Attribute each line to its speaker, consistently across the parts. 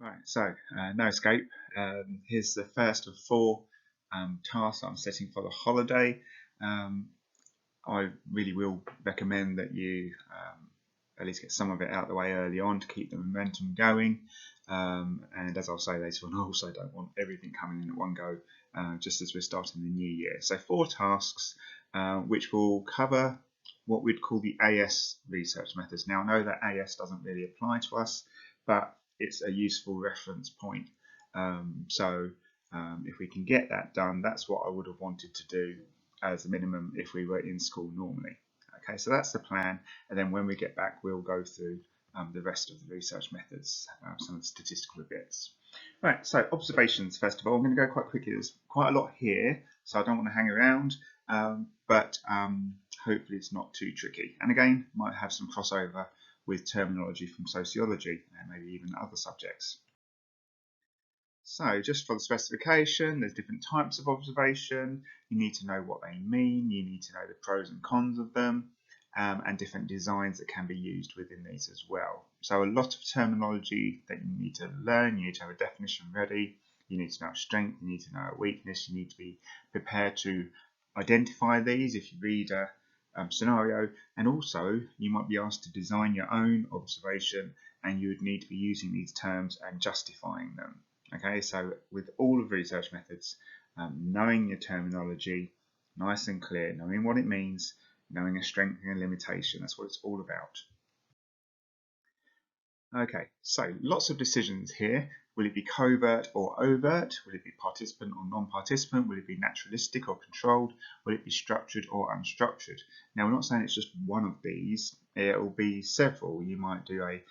Speaker 1: Right, so no escape. Here's the first of four tasks I'm setting for the holiday. Um, I really will recommend that you at least get some of it out of the way early on to keep the momentum going. And as I'll say later on, I also don't want everything coming in at one go, just as we're starting the new year. So four tasks which will cover what we'd call the AS research methods. Now I know that AS doesn't really apply to us, but it's a useful reference point. If we can get that done, that's what I would have wanted to do as a minimum if we were in school normally. Okay, so that's the plan, and then when we get back we'll go through the rest of the research methods, some of the statistical bits. Right, so observations first of all. I'm going to go quite quickly. There's quite a lot here, so I don't want to hang around, but hopefully it's not too tricky. And again, might have some crossover with terminology from sociology and maybe even other subjects. So just for the specification, there's different types of observation. You need to know what they mean. You need to know the pros and cons of them, and different designs that can be used within these as well. So a lot of terminology that you need to learn. You need to have a definition ready. You need to know a strength. You need to know a weakness. You need to be prepared to identify these if you read a scenario, and also you might be asked to design your own observation, and you would need to be using these terms and justifying them. Okay, so with all of research methods, knowing your terminology nice and clear, knowing what it means, knowing a strength and a limitation, that's what it's all about. Okay, so lots of decisions here. Will it be covert or overt? Will it be participant or non-participant? Will it be naturalistic or controlled? Will it be structured or unstructured? Now, we're not saying it's just one of these. It will be several. You might do a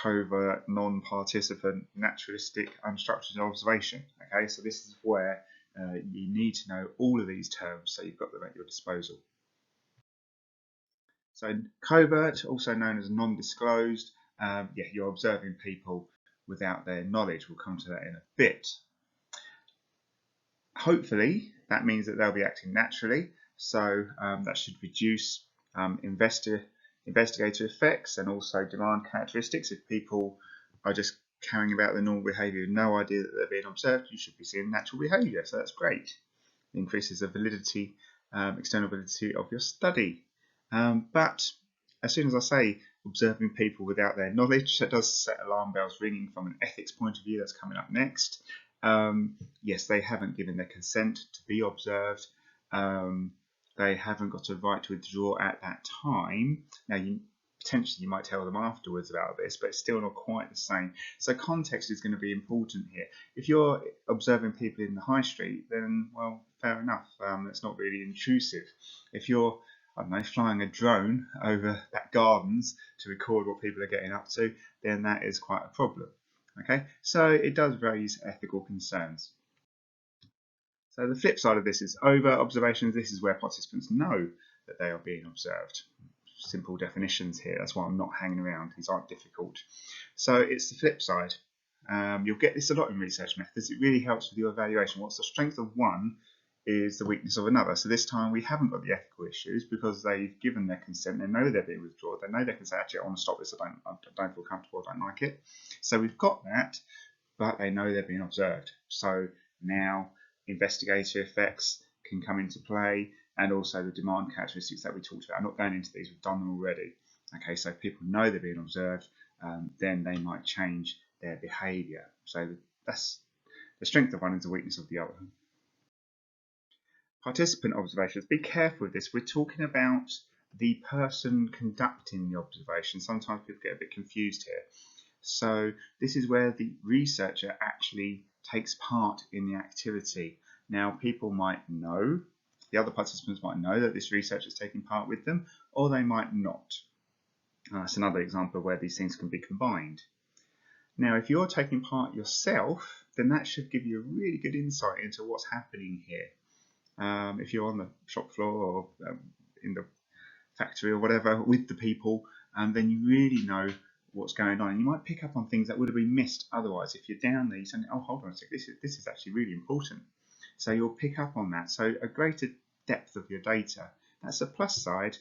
Speaker 1: covert, non-participant, naturalistic, unstructured observation. Okay, so this is where you need to know all of these terms so you've got them at your disposal. So covert, also known as non-disclosed, you're observing people without their knowledge. We'll come to that in a bit. Hopefully that means that they'll be acting naturally, so that should reduce investigator effects and also demand characteristics. If people are just carrying about their normal behaviour with no idea that they're being observed, you should be seeing natural behaviour, so that's great. It increases the validity, external validity of your study. But as soon as I say observing people without their knowledge, that does set alarm bells ringing from an ethics point of view. That's coming up next. Yes, they haven't given their consent to be observed. They haven't got a right to withdraw at that time. Now, potentially you might tell them afterwards about this, but it's still not quite the same. So context is going to be important here. If you're observing people in the high street, then, well, fair enough. It's not really intrusive. If you're, I don't know, flying a drone over back gardens to record what people are getting up to, then that is quite a problem. Okay, so it does raise ethical concerns. So the flip side of this is over observations. This is where participants know that they are being observed. Simple definitions here. That's why I'm not hanging around. These aren't difficult. So it's the flip side. You'll get this a lot in research methods. It really helps with your evaluation. What's the strength of one is the weakness of another. So this time we haven't got the ethical issues because they've given their consent. They know they're being withdrawn. They know they can say, actually, I want to stop this. I don't feel comfortable. I don't like it. So we've got that, but they know they're being observed. So now investigator effects can come into play, and also the demand characteristics that we talked about. I'm not going into these, we've done them already. Okay, so if people know they're being observed, then they might change their behaviour. So that's the strength of one is the weakness of the other. Participant observations, be careful with this. We're talking about the person conducting the observation. Sometimes people get a bit confused here. So this is where the researcher actually takes part in the activity. Now, people might know, the other participants might know that this researcher is taking part with them, or they might not. That's another example of where these things can be combined. Now, if you're taking part yourself, then that should give you a really good insight into what's happening here. If you're on the shop floor or in the factory or whatever with the people, then you really know what's going on, and you might pick up on things that would have been missed otherwise. If you're down there, you're saying, oh, hold on a sec, this is actually really important. So you'll pick up on that. So a greater depth of your data, that's a plus side,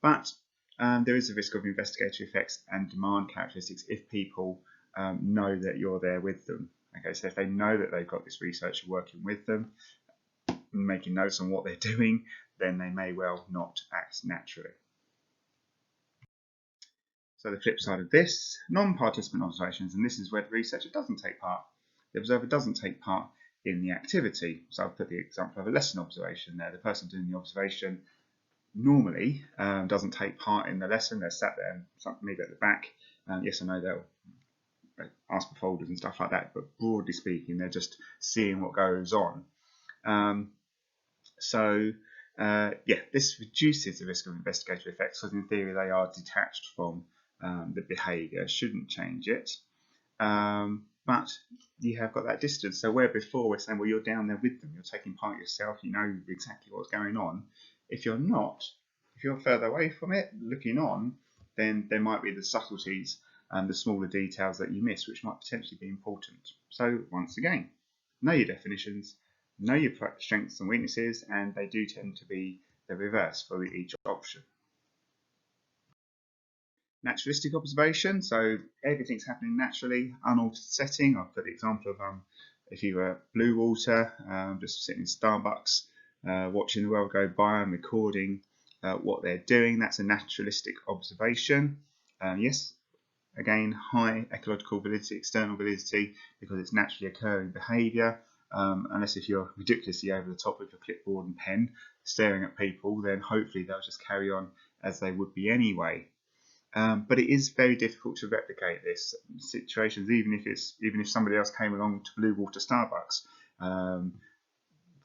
Speaker 1: but there is a risk of investigatory effects and demand characteristics if people know that you're there with them. Okay, so if they know that they've got this researcher working with them, making notes on what they're doing, then they may well not act naturally. So the flip side of this, non-participant observations, and this is where the researcher doesn't take part. The observer doesn't take part in the activity. So I've put the example of a lesson observation there. The person doing the observation normally doesn't take part in the lesson. They're sat there, maybe at the back. Yes, I know they'll ask for folders and stuff like that, but broadly speaking, they're just seeing what goes on. Yeah, this reduces the risk of investigatory effects because in theory they are detached from the behaviour, shouldn't change it. But you have got that distance. So where before we're saying, well, you're down there with them, you're taking part yourself, you know exactly what's going on. If you're not, if you're further away from it, looking on, then there might be the subtleties and the smaller details that you miss, which might potentially be important. So once again, know your definitions, know your strengths and weaknesses, and they do tend to be the reverse for each option. Naturalistic observation, so everything's happening naturally, unaltered setting. I've put the example of if you were blue water, just sitting in Starbucks, watching the world go by and recording what they're doing. That's a naturalistic observation. Yes, again, high ecological validity, external validity, because it's naturally occurring behaviour. Unless if you're ridiculously over the top with your clipboard and pen, staring at people, then hopefully they'll just carry on as they would be anyway. But it is very difficult to replicate this situations, even if somebody else came along to Blue Water Starbucks.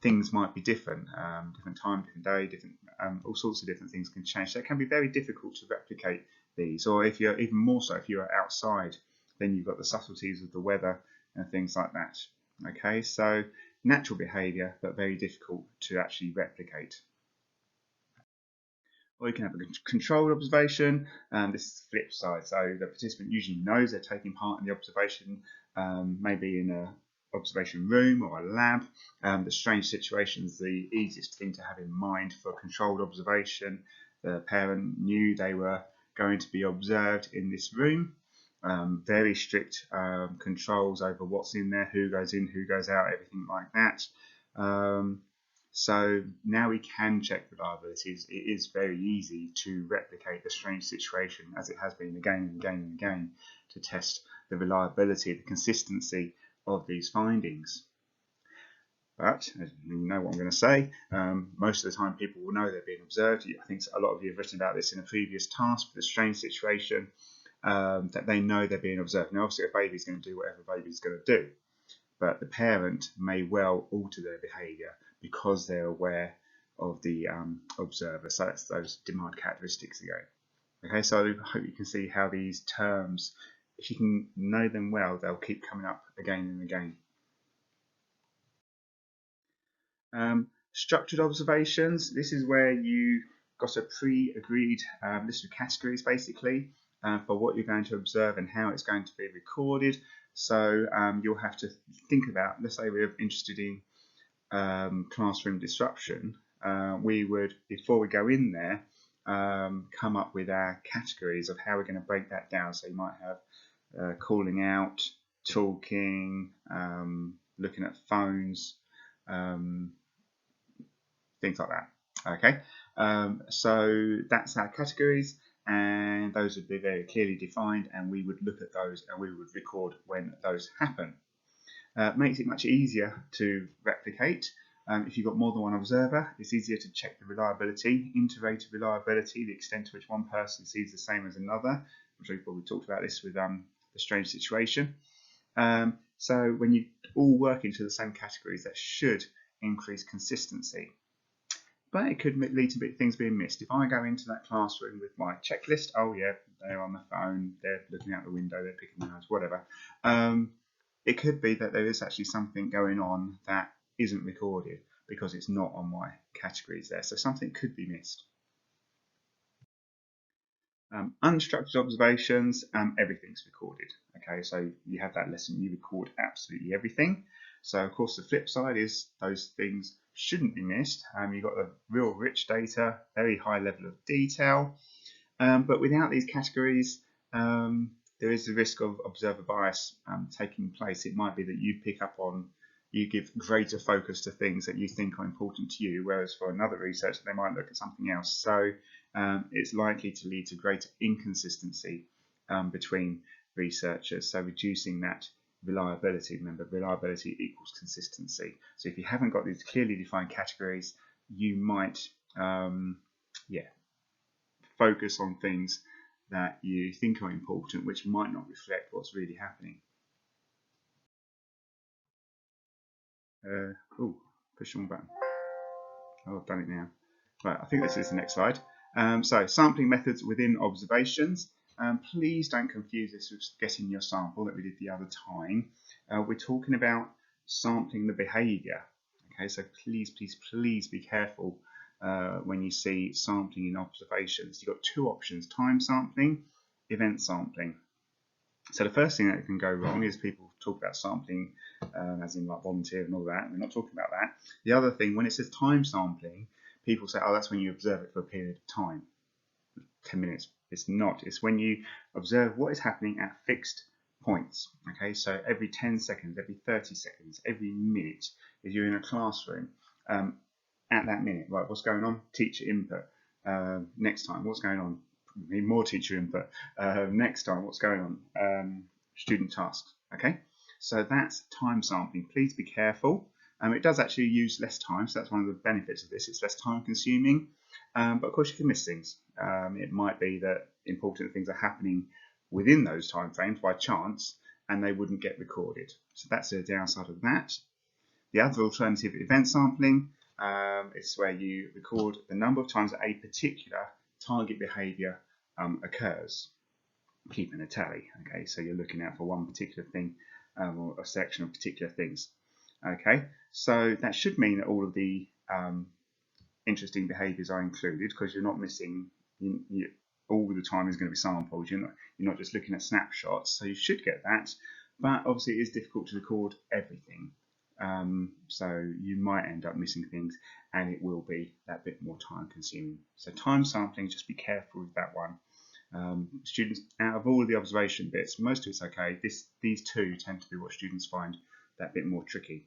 Speaker 1: Things might be different, different time, different day, different all sorts of different things can change. So it can be very difficult to replicate these. Or if you're even more so, if you're outside, then you've got the subtleties of the weather and things like that. Okay, so natural behaviour, but very difficult to actually replicate. Or you can have a controlled observation. This is the flip side. So the participant usually knows they're taking part in the observation, maybe in an observation room or a lab. The strange situation is the easiest thing to have in mind for a controlled observation. The parent knew they were going to be observed in this room. Very strict controls over what's in there, who goes in, who goes out, everything like that. So now we can check reliabilities. It is very easy to replicate the strange situation, as it has been again and again and again, to test the reliability, the consistency of these findings. But, as you know what I'm going to say, most of the time people will know they're being observed. I think a lot of you have written about this in a previous task for the strange situation, that they know they're being observed. Now, obviously, a baby's going to do whatever a baby's going to do, but the parent may well alter their behaviour because they're aware of the observer. So that's those demand characteristics again. Okay, so I hope you can see how these terms, if you can know them well, they'll keep coming up again and again. Structured observations. This is where you got a pre-agreed list of categories basically for what you're going to observe and how it's going to be recorded. So you'll have to think about, let's say we're interested in classroom disruption, we would, before we go in there, come up with our categories of how we're going to break that down. So you might have calling out, talking, looking at phones, things like that. Okay, so that's our categories, and those would be very clearly defined, and we would look at those and we would record when those happen. Makes it much easier to replicate. If you've got more than one observer, it's easier to check the reliability, inter-rater reliability, the extent to which one person sees the same as another. I'm sure you've probably talked about this with the strange situation. So when you all work into the same categories, that should increase consistency. But it could lead to things being missed. If I go into that classroom with my checklist, oh yeah, they're on the phone, they're looking out the window, they're picking their nose, whatever. It could be that there is actually something going on that isn't recorded because it's not on my categories there. So something could be missed. Unstructured observations, everything's recorded. Okay, so you have that lesson, you record absolutely everything. So of course the flip side is those things shouldn't be missed. You've got the real rich data, very high level of detail, but without these categories, there is the risk of observer bias taking place. It might be that you give greater focus to things that you think are important to you, whereas for another researcher they might look at something else. So it's likely to lead to greater inconsistency between researchers, so reducing that reliability. Remember, reliability equals consistency. So if you haven't got these clearly defined categories, you might focus on things that you think are important, which might not reflect what's really happening. Push the wrong button. Oh, I've done it now. Right, I think this is the next slide. So sampling methods within observations. Please don't confuse this with getting your sample that we did the other time. We're talking about sampling the behaviour. Okay, so please be careful when you see sampling in observations. You've got two options: time sampling, event sampling. So the first thing that can go wrong is people talk about sampling as in like volunteer and all that. We're not talking about that. The other thing, when it says time sampling, people say, oh, that's when you observe it for a period of time, 10 minutes. It's not. It's when you observe what is happening at fixed points. Okay, so every 10 seconds, every 30 seconds, every minute, if you're in a classroom, at that minute, right, what's going on? Teacher input. Next time, what's going on? Need more teacher input. Next time, what's going on? Student tasks. Okay, so that's time sampling. Please be careful. It does actually use less time, so that's one of the benefits of this. It's less time consuming, but of course you can miss things. It might be that important things are happening within those time frames by chance, and they wouldn't get recorded. So that's the downside of that. The other alternative, event sampling, is where you record the number of times that a particular target behaviour occurs, keeping a tally. Okay, so you're looking out for one particular thing or a section of particular things. Okay, so that should mean that all of the interesting behaviours are included, because you're not missing. All the time is going to be sampled. You're not just looking at snapshots, so you should get that. But obviously, it is difficult to record everything. So you might end up missing things, and it will be that bit more time consuming. So time sampling, just be careful with that one. Students, out of all of the observation bits, most of it's okay. These two tend to be what students find that bit more tricky.